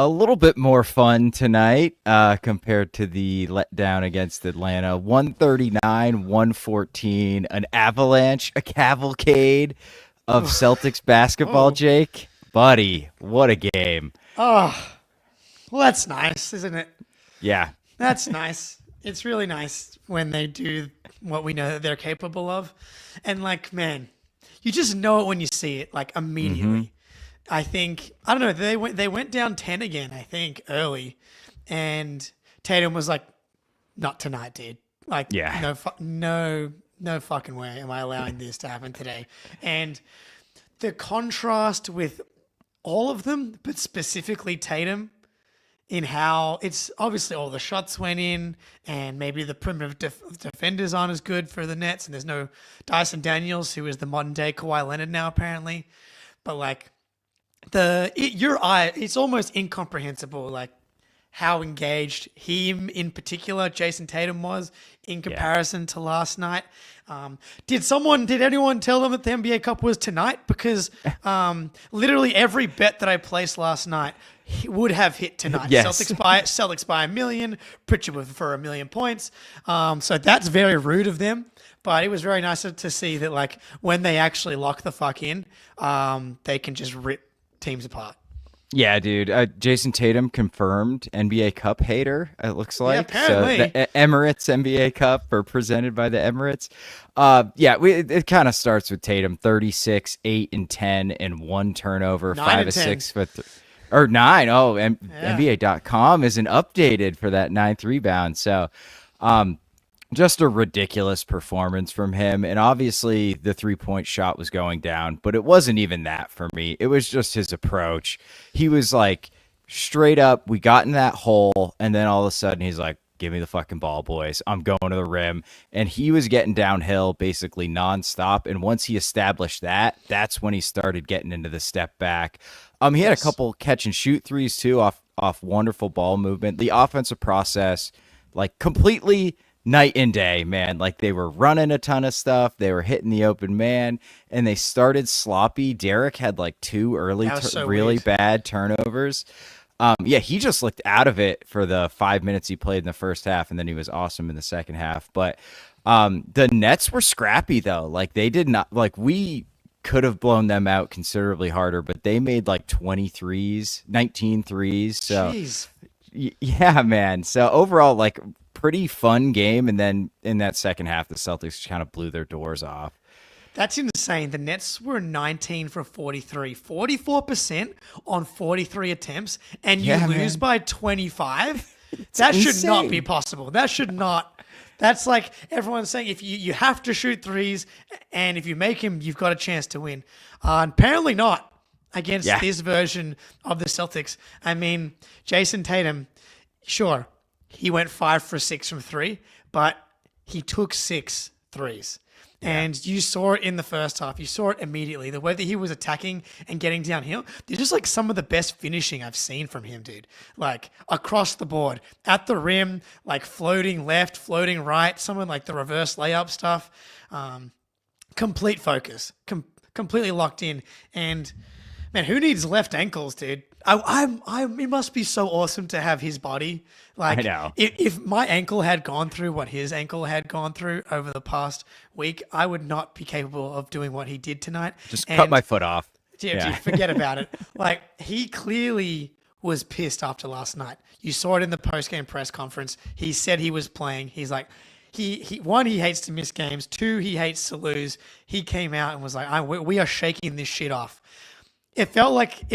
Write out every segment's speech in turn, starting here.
A little bit more fun tonight compared to the letdown against Atlanta. 139, 114, an avalanche, a cavalcade of Celtics basketball, Oh, Jake. Buddy, what a game. oh, well, that's nice, isn't it? Yeah. That's nice. It's really nice when they do what we know that they're capable of. And like, man, you just know it when you see it, like Mm-hmm. immediately. I don't know, they went down 10 again, I think, early. And Tatum was like, not tonight, dude. Like, Yeah. no fucking way am I allowing this to happen today. And the contrast with all of them, but specifically Tatum, in how it's obviously all the shots went in, and maybe the perimeter defenders aren't as good for the Nets, and there's no Dyson Daniels, who is the modern day Kawhi Leonard now apparently. But like your eye, it's almost incomprehensible, like how engaged him in particular, Jason Tatum, was in Yeah. comparison to last night. Did anyone tell them that the NBA Cup was tonight? Because literally every bet that I placed last night would have hit tonight. Yes. Celtics by a million, Pritchard for 1,000,000 points. So that's very rude of them. But it was very nice to see that, like, when they actually lock the fuck in, they can just rip teams apart. Yeah, dude. Jason Tatum confirmed NBA Cup hater, it looks Yeah, like. So apparently. the Emirates NBA Cup or presented by the Emirates. Yeah, it kind of starts with Tatum 36, 8 and 10 and one turnover, 9 5 and of 10. 6 or 9. Oh, Yeah. NBA.com isn't updated for that ninth rebound. So, just a ridiculous performance from him. And obviously the 3-point shot was going down, but it wasn't even that for me. It was just his approach. He was like straight up, we got in that hole, and then all of a sudden he's like, give me the fucking ball, boys. I'm going to the rim. And he was getting downhill basically nonstop. And once he established that, that's when he started getting into the step back. He had a Yes. couple catch and shoot threes too off wonderful ball movement. The offensive process, like, completely night and day, man. Like, they were running a ton of stuff, they were hitting the open man, and they started sloppy. Derek had like two early That was so really weird. bad turnovers. Yeah, he just looked out of it for the 5 minutes he played in the first half, and then he was awesome in the second half. But the Nets were scrappy though. Like, they did not, like, we could have blown them out considerably harder, but they made like 23s, 19 threes. So Jeez. yeah, man. So overall, like, pretty fun game. And then in that second half, the Celtics kind of blew their doors off. That's insane. The Nets were 19 for 43, 44% on 43 attempts, and you Yeah, lose man. by 25? That should not be Insane. possible. That should not. That's like everyone's saying, if you have to shoot threes, and if you make him, you've got a chance to win. Apparently not against Yeah. this version of the Celtics. I mean, Jason Tatum, sure, he went 5 for 6 from three, but he took six threes. And you saw it in the first half. You saw it immediately. The way that he was attacking and getting downhill, they're just like some of the best finishing I've seen from him, dude. Like across the board, at the rim, like floating left, floating right, some of like the reverse layup stuff. Complete focus, completely locked in. And man, who needs left ankles, dude? It must be so awesome to have his body. I Like, know. if my ankle had gone through what his ankle had gone through over the past week, I would not be capable of doing what he did tonight. Just cut And my foot off. dude, Yeah. forget about it. Like, he clearly was pissed after last night. You saw it in the post-game press conference. He said he was playing. He's like, one, he hates to miss games. Two, he hates to lose. He came out and was like, we are shaking this shit off. It felt like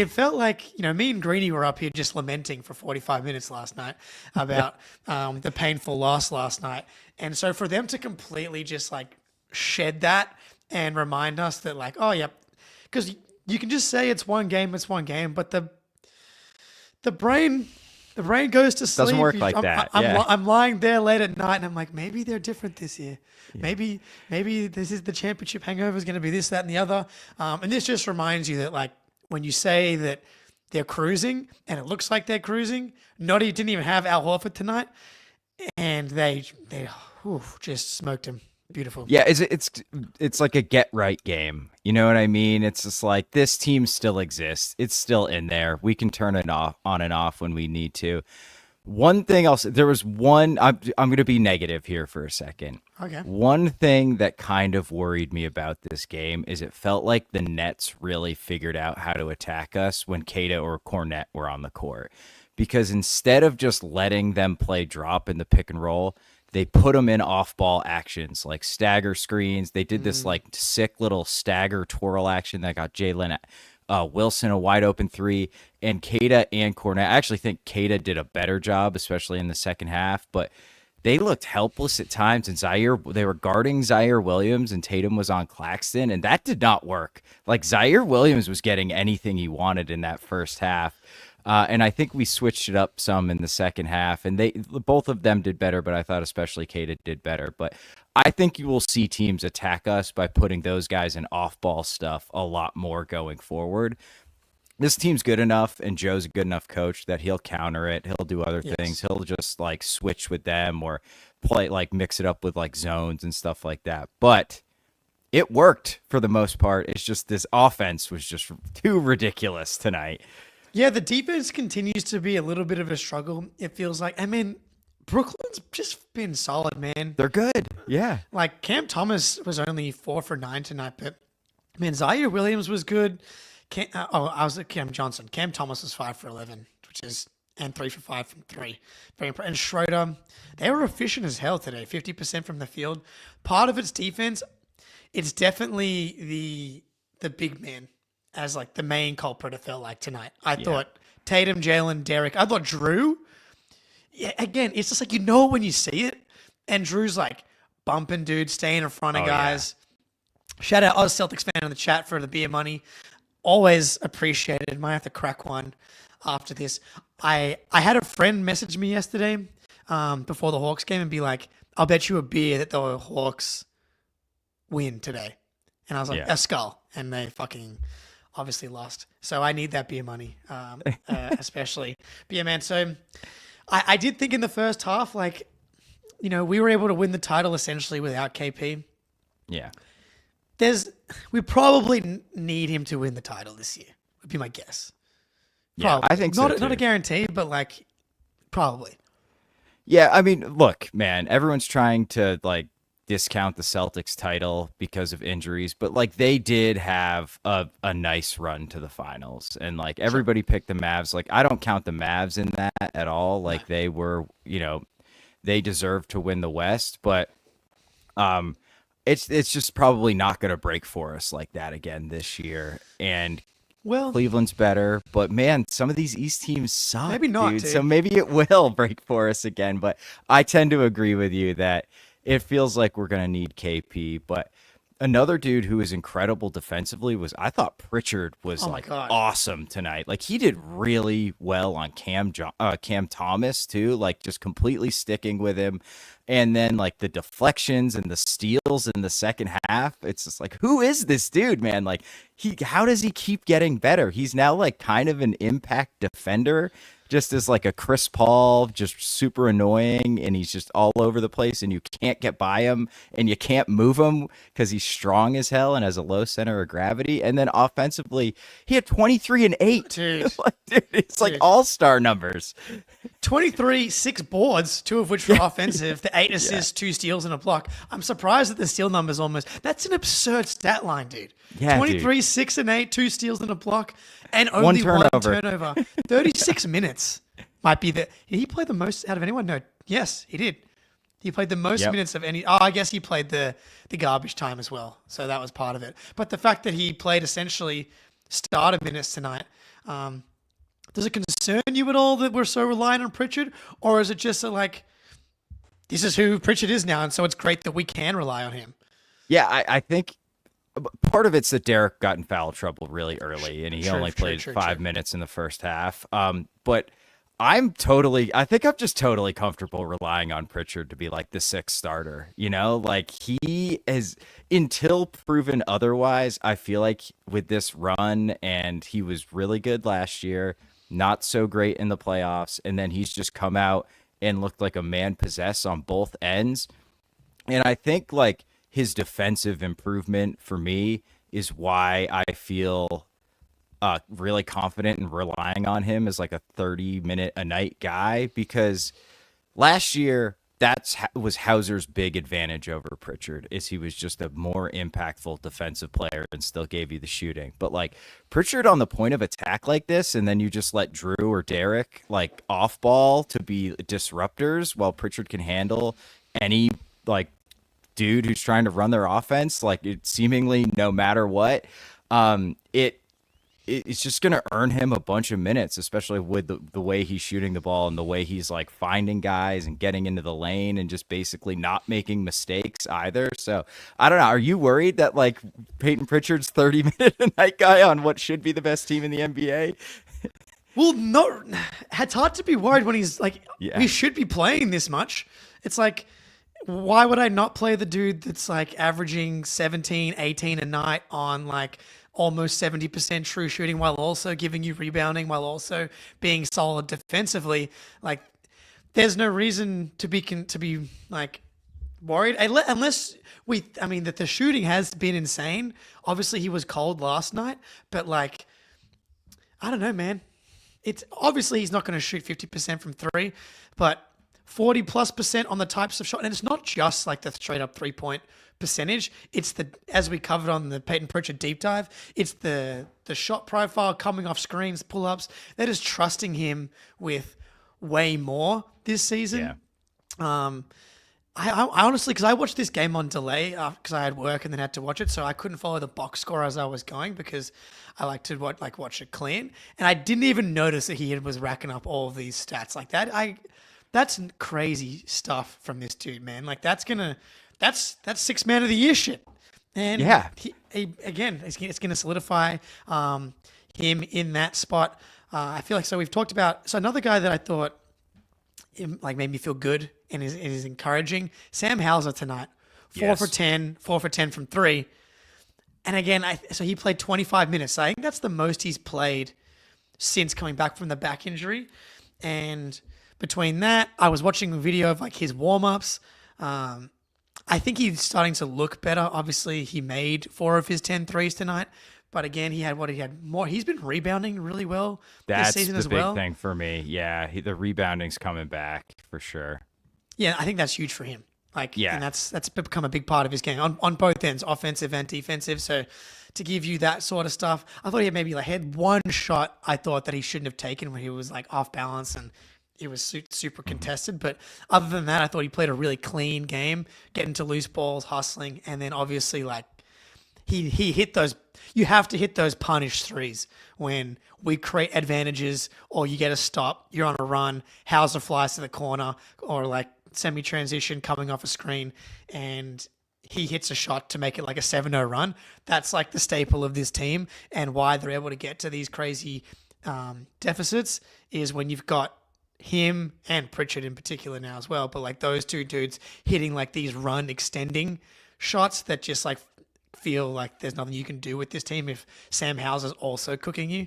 me and Greeny were up here just lamenting for 45 minutes last night about the painful loss last night. And so for them to completely just like shed that and remind us that, like, oh yeah, because you can just say it's one game, but the brain goes to sleep. Doesn't work like I'm, that. I'm, Yeah. I'm lying there late at night and I'm like, maybe they're different this year. Maybe this is the championship hangover is going to be this, that, and the other. And this just reminds you that, like, when you say that they're cruising and it looks like they're cruising, Noddy didn't even have Al Horford tonight, and they just smoked him. Beautiful. Yeah, it's like a get right game. You know what I mean? It's just like this team still exists. It's still in there. We can turn it off on and off when we need to. One thing else, there was one. I'm going to be negative here for a second. Okay. One thing that kind of worried me about this game is it felt like the Nets really figured out how to attack us when Kata or Cornette were on the court, because instead of just letting them play drop in the pick and roll, they put them in off-ball actions like stagger screens. They did this like sick little stagger twirl action that got Jalen Wilson a wide open three, and Kata and Cornette. I actually think Kata did a better job, especially in the second half, but they looked helpless at times. And they were guarding Zaire Williams, and Tatum was on Claxton, and that did not work. Like Zaire Williams was getting anything he wanted in that first half. And I think we switched it up some in the second half, and both of them did better, but I thought especially Kata did better. But I think you will see teams attack us by putting those guys in off-ball stuff a lot more going forward. This team's good enough, and Joe's a good enough coach that he'll counter it. He'll do other things. He'll just like switch with them or play like mix it up with like zones and stuff like that. But it worked for the most part. It's just this offense was just too ridiculous tonight. Yeah, the defense continues to be a little bit of a struggle. It feels like. I mean, Brooklyn's just been solid, man. They're good. Yeah. Like Cam Thomas was only 4 for 9 tonight, but man, Zaire Williams was good. I was at Cam Johnson. Cam Thomas was 5 for 11, and 3 for 5 from 3. Very impressive. And Schroeder, they were efficient as hell today. 50% from the field. Part of its defense, it's definitely the big man as like the main culprit. It felt like tonight. I thought Tatum, Jalen, Derek. I thought Drew. Yeah, again, it's just like when you see it, and Drew's like bumping dudes, staying in front of guys. Yeah. Shout out Oz Celtics fan in the chat for the beer money. Always appreciated. Might have to crack one after this. I had a friend message me yesterday before the Hawks game and be like, "I'll bet you a beer that the Hawks win today." And I was like, "A skull," and they fucking obviously lost. So I need that beer money, especially. But yeah, man. So I did think in the first half, like, we were able to win the title essentially without KP. Yeah. We probably need him to win the title this year, would be my guess. Yeah, I think so too. Not a guarantee, but like probably. Yeah, I mean, look, man, everyone's trying to like discount the Celtics title because of injuries, but like they did have a nice run to the finals, and like everybody picked the Mavs. Like I don't count the Mavs in that at all. Like they were, they deserved to win the West, but it's just probably not going to break for us like that again this year. And Cleveland's better, but man, some of these East teams suck. Maybe not, dude. dude. So maybe it will break for us again. But I tend to agree with you that it feels like we're going to need KP. But another dude who is incredible defensively I thought Pritchard was awesome tonight. Like he did really well on Cam Thomas too, like just completely sticking with him. And then like the deflections and the steals in the second half, it's just like, who is this dude, man? Like how does he keep getting better? He's now like kind of an impact defender, just as like a Chris Paul, just super annoying, and he's just all over the place, and you can't get by him, and you can't move him because he's strong as hell and has a low center of gravity. And then offensively, he had 23 and 8. Dude, it's like all-star numbers. 23, 6 boards, 2 of which were offensive, the 8 assists, 2 steals, and a block. I'm surprised that the steal number's that's an absurd stat line, dude. Yeah, 23, dude. 6 and 8, 2 steals and a block, and only one turnover. 36 minutes might be the. Did he play the most out of anyone? No. Yes, he did. He played the most minutes of any. Oh, I guess he played the garbage time as well. So that was part of it. But the fact that he played essentially starter minutes tonight, does it concern you at all that we're so reliant on Pritchard? Or is it just like, this is who Pritchard is now, and so it's great that we can rely on him? Yeah, I think part of it's that Derek got in foul trouble really early, and he only played 5 minutes in the first half. But I think I'm just totally comfortable relying on Pritchard to be like the 6th starter. Like he is, until proven otherwise, I feel like with this run, and he was really good last year, not so great in the playoffs, and then he's just come out and looked like a man possessed on both ends. And I think like his defensive improvement for me is why I feel really confident in relying on him as like a 30-minute a night guy, because last year was Hauser's big advantage over Pritchard, is he was just a more impactful defensive player and still gave you the shooting. But like Pritchard on the point of attack like this, and then you just let Drew or Derek like off ball to be disruptors while Pritchard can handle any like dude who's trying to run their offense, like it seemingly no matter what. It's just going to earn him a bunch of minutes, especially with the way he's shooting the ball and the way he's like finding guys and getting into the lane and just basically not making mistakes either. So I don't know. Are you worried that like Peyton Pritchard's 30-minute a night guy on what should be the best team in the NBA? Well, no, it's hard to be worried when he's like, we should be playing this much. It's like, why would I not play the dude that's like averaging 17, 18 a night on like almost 70% true shooting while also giving you rebounding, while also being solid defensively? Like, there's no reason to be like worried unless that the shooting has been insane. Obviously, he was cold last night, but like, I don't know, man. It's obviously he's not going to shoot 50% from three, but 40+% on the types of shot. And it's not just like the straight up 3-point percentage. It's as we covered on the Peyton Pritchard deep dive, it's the shot profile coming off screens, pull-ups. They're just trusting him with way more this season. Yeah. I honestly, because I watched this game on delay because I had work and then had to watch it, so I couldn't follow the box score as I was going because I like to watch it clean. And I didn't even notice that he was racking up all of these stats like that. That's crazy stuff from this dude, man. Like that's six man of the year shit. And yeah, it's gonna solidify him in that spot. I feel like we've talked about another guy that I thought made me feel good and is encouraging. Sam Hauser tonight, 4 for 10 from three. And again, so he played 25 minutes. So I think that's the most he's played since coming back from the back injury. And between that, I was watching a video of like his warm-ups. I think he's starting to look better. Obviously, he made 4 of his 10 threes tonight. But again, he had more. He's been rebounding really well this season as well. That's the big thing for me. Yeah, the rebounding's coming back for sure. Yeah, I think that's huge for him. And that's become a big part of his game on both ends, offensive and defensive. So to give you that sort of stuff, I thought he had one shot I thought that he shouldn't have taken when he was like off balance and it was super contested. But other than that, I thought he played a really clean game, getting to loose balls, hustling, and then obviously like he hit those. You have to hit those punish threes when we create advantages or you get a stop, you're on a run, Hauser flies to the corner or like semi-transition coming off a screen and he hits a shot to make it like a 7-0 run. That's like the staple of this team, and why they're able to get to these crazy deficits is when you've got him and Pritchard in particular now as well, but like those two dudes hitting like these run extending shots that just like feel like there's nothing you can do with this team if Sam Hauser's also cooking you.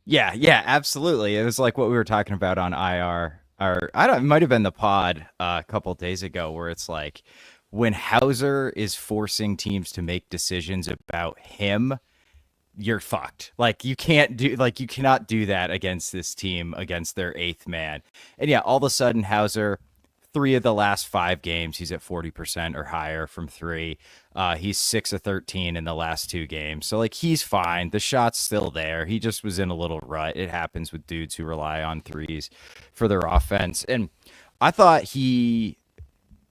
Yeah, absolutely. It was like what we were talking about on IR, or it might have been the pod a couple of days ago, where it's like when Hauser is forcing teams to make decisions about him, you're fucked. Like you cannot do that against this team, against their 8th man. And yeah, all of a sudden Hauser, 3 of the last 5 games, he's at 40% or higher from 3. He's 6 of 13 in the last 2 games. So like he's fine. The shot's still there. He just was in a little rut. It happens with dudes who rely on threes for their offense. And I thought he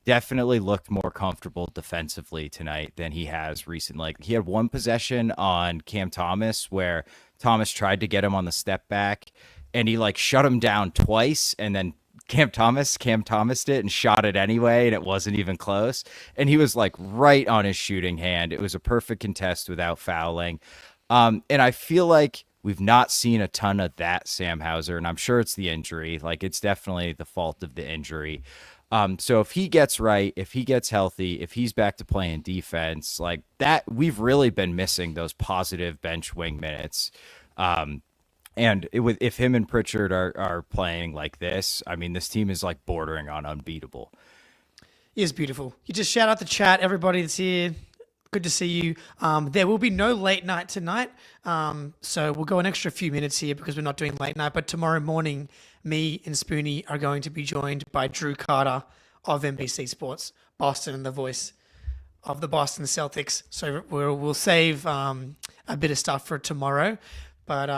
definitely looked more comfortable defensively tonight than he has recently. Like he had one possession on Cam Thomas where Thomas tried to get him on the step back and he like shut him down twice, and then Cam Thomased it and shot it anyway, and it wasn't even close. And he was like right on his shooting hand. It was a perfect contest without fouling. And I feel like we've not seen a ton of that Sam Hauser, and I'm sure it's the injury. Like it's definitely the fault of the injury. So if he gets right, if he gets healthy, if he's back to playing defense, like that, we've really been missing those positive bench wing minutes. And if him and Pritchard are playing like this, I mean, this team is like bordering on unbeatable. is beautiful. You just shout out the chat, everybody that's here. Good to see you. There will be no late night tonight, so we'll go an extra few minutes here because we're not doing late night. But tomorrow morning, me and Spoonie are going to be joined by Drew Carter of NBC Sports Boston and the voice of the Boston Celtics. So we'll save a bit of stuff for tomorrow, but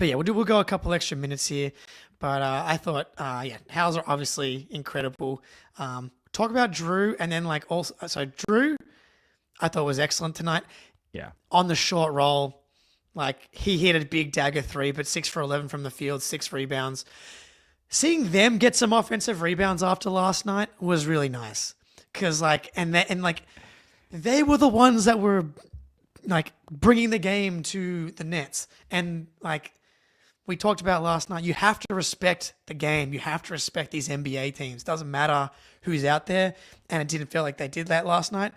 yeah, we'll go a couple extra minutes here. But I thought, Hauser obviously incredible. Talk about Drew, and then so Drew, I thought was excellent tonight. Yeah. On the short roll, he hit a big dagger three, but 6 for 11 from the field, 6 rebounds. Seeing them get some offensive rebounds after last night was really nice, because they were the ones that were bringing the game to the Nets, and we talked about last night, you have to respect the game. You have to respect these NBA teams. Doesn't matter who's out there. And it didn't feel like they did that last night.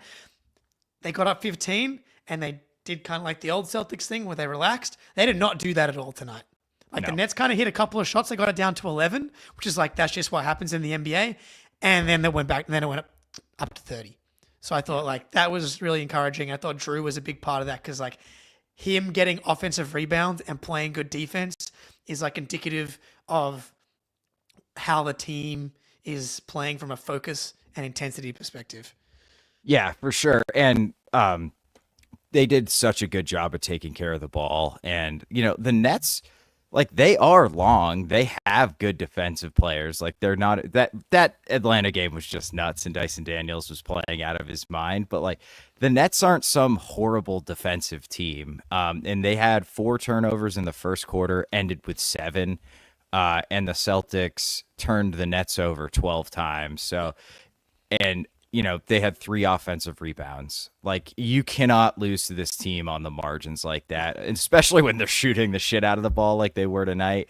They got up 15 and they did kind of like the old Celtics thing where they relaxed. They did not do that at all tonight. The Nets kind of hit a couple of shots. They got it down to 11, which is that's just what happens in the NBA. And then they went back and then it went up to 30. So I thought that was really encouraging. I thought Drew was a big part of that because him getting offensive rebounds and playing good defense is indicative of how the team is playing from a focus and intensity perspective. Yeah, for sure. And they did such a good job of taking care of the ball. And, the Nets, they are long. They have good defensive players. They're not that Atlanta game was just nuts and Dyson Daniels was playing out of his mind. But the Nets aren't some horrible defensive team. And they had 4 turnovers in the first quarter, ended with 7. And the Celtics turned the Nets over 12 times. So, and they had 3 offensive rebounds. You cannot lose to this team on the margins like that, especially when they're shooting the shit out of the ball like they were tonight.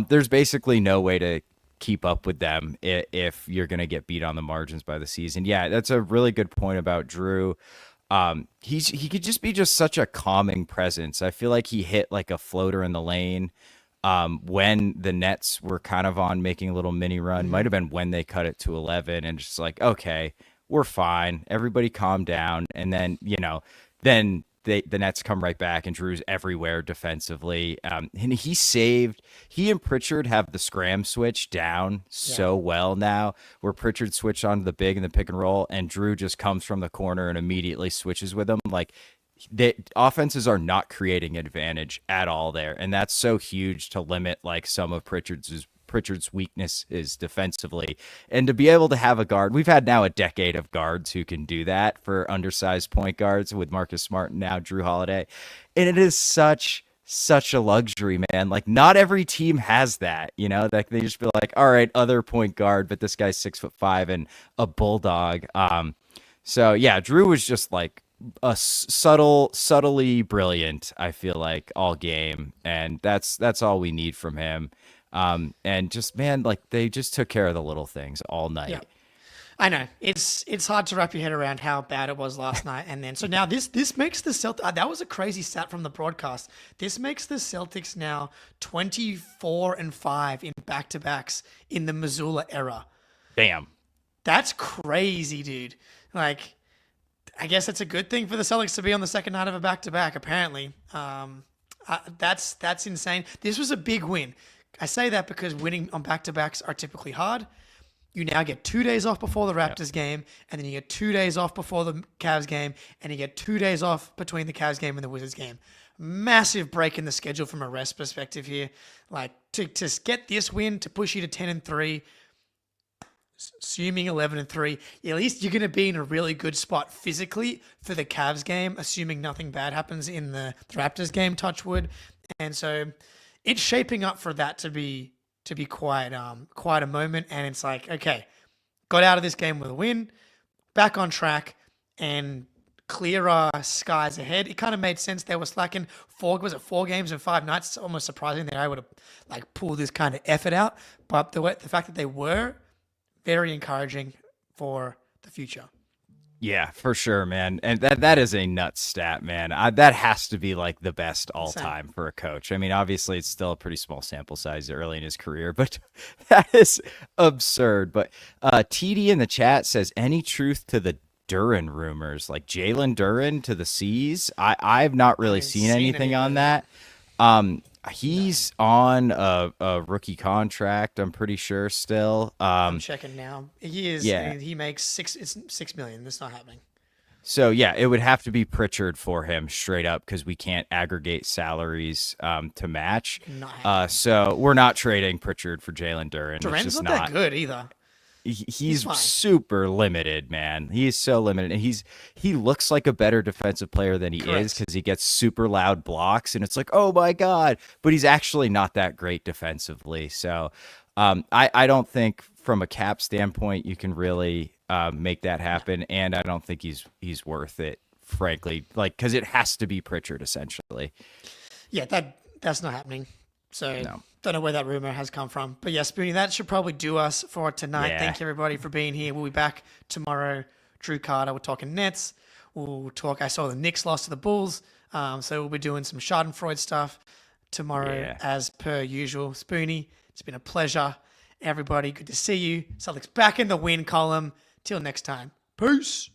There's basically no way to keep up with them if you're going to get beat on the margins by the season. Yeah, that's a really good point about Drew. He could just be such a calming presence. I feel like he hit a floater in the lane when the Nets were kind of on making a little mini run. Might have been when they cut it to 11 and just okay, we're fine. Everybody calm down. And then, then the Nets come right back and Drew's everywhere defensively. And he and Pritchard have the scram switch down so well now, where Pritchard switched onto the big and the pick and roll and Drew just comes from the corner and immediately switches with him. The offenses are not creating advantage at all there. And that's so huge to limit some of Pritchard's weakness is defensively, and to be able to have a guard. We've had now a decade of guards who can do that for undersized point guards with Marcus Smart and now Drew Holiday. And it is such a luxury, man. Not every team has that, they just be all right, other point guard, but this guy's 6'5" and a bulldog. So yeah, Drew was just a subtly brilliant, I feel all game. And that's all we need from him. And just, man, they just took care of the little things all night. Yeah. I know it's hard to wrap your head around how bad it was last night. And then, so now this makes the Celtics, that was a crazy stat from the broadcast. This makes the Celtics now 24-5 in back-to-backs in the Missoula era. Damn. That's crazy, dude. I guess it's a good thing for the Celtics to be on the second night of a back-to-back, apparently. That's insane. This was a big win. I say that because winning on back-to-backs are typically hard. You now get 2 days off before the Raptors game, and then you get 2 days off before the Cavs game, and you get 2 days off between the Cavs game and the Wizards game. Massive break in the schedule from a rest perspective here. To get this win to push you to 10-3, assuming 11-3, at least you're going to be in a really good spot physically for the Cavs game, assuming nothing bad happens in the Raptors game, touch wood. And so it's shaping up for that to be quite a moment. And it's okay, got out of this game with a win, back on track, and clearer skies ahead. It kind of made sense. They were slacking 4 games in 5 nights. It's almost surprising they're able to pull this kind of effort out. But the fact that they were, very encouraging for the future. Yeah, for sure, man. And that is a nuts stat, man. That has to be like the best all Insane. time for a coach. I mean, obviously it's still a pretty small sample size early in his career, but that is absurd. But TD in the chat says, any truth to the Duran rumors, like Jalen Duran to the Seas? I've not I really haven't seen seen anything any of on those. that. He's on a rookie contract, I'm pretty sure still. I'm checking now. He is. Yeah. He makes six. It's 6 million. That's not happening. So yeah, it would have to be Pritchard for him straight up because we can't aggregate salaries to match. Not happening. So we're not trading Pritchard for Jalen Duran. It's Duran's just not that not. good either. He's He's fine. super limited, man. He's so limited, and he looks like a better defensive player than he is Correct. because he gets super loud blocks, and it's like, oh my god, but he's actually not that great defensively. So, I don't think from a cap standpoint you can really make that happen, and I don't think he's worth it, frankly, like because it has to be Pritchard essentially. Yeah, that's not happening. So No, don't know where that rumor has come from. But yeah, Spoonie, that should probably do us for tonight. yeah, Thank you everybody for being here. We'll be back tomorrow. Drew Carter, we're talking Nets. We'll talk. I saw the Knicks lost to the Bulls. So we'll be doing some Schadenfreude stuff tomorrow yeah. as per usual. Spoonie, it's been a pleasure. Everybody, good to see you. Celtics back in the win column. Till next time. Peace.